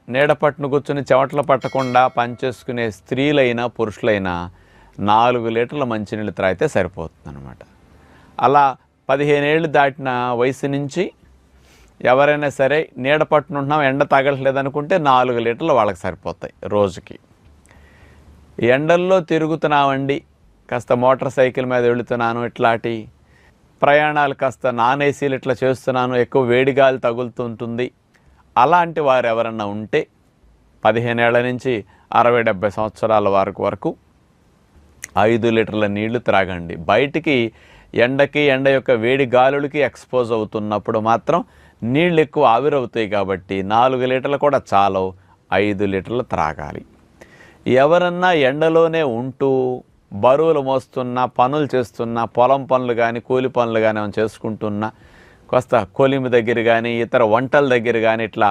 నీడ పట్టును కూర్చుని చెమటలు పట్టకుండా పనిచేసుకునే స్త్రీలైనా పురుషులైనా 4 లీటర్ల మంచినీళ్ళు త్రాగితే సరిపోతుంది అనమాట. అలా 15 ఏళ్ళు దాటిన వయసు నుంచి ఎవరైనా సరే నీడ పట్టునుంటున్నాం, ఎండ తగలట్లేదు అనుకుంటే 4 లీటర్లు వాళ్ళకి సరిపోతాయి రోజుకి. ఎండల్లో తిరుగుతున్నామండి, కాస్త మోటార్ సైకిల్ మీద వెళుతున్నాను, ఇట్లాంటి ప్రయాణాలు కాస్త నాన్ ఏసీలు ఇట్లా చేస్తున్నాను, ఎక్కువ వేడి గాలి తగులుతుంటుంది, అలాంటి వారు ఎవరన్నా ఉంటే 15 ఏళ్ల నుంచి 60-70 సంవత్సరాల వరకు 5 లీటర్ల నీళ్లు త్రాగండి. బయటికి ఎండకి, ఎండ యొక్క వేడి గాలులకి ఎక్స్పోజ్ అవుతున్నప్పుడు మాత్రం నీళ్ళు ఎక్కువ ఆవిరవుతాయి కాబట్టి 4 లీటర్లు కూడా చాలు, 5 లీటర్లు త్రాగాలి. ఎవరన్నా ఎండలోనే ఉంటూ బరువులు మోస్తున్నా, పనులు చేస్తున్నా, పొలం పనులు కానీ కూలి పనులు కానీ చేసుకుంటున్నా, కాస్త కొలిమి దగ్గర కానీ ఇతర వంటల దగ్గర కానీ ఇట్లా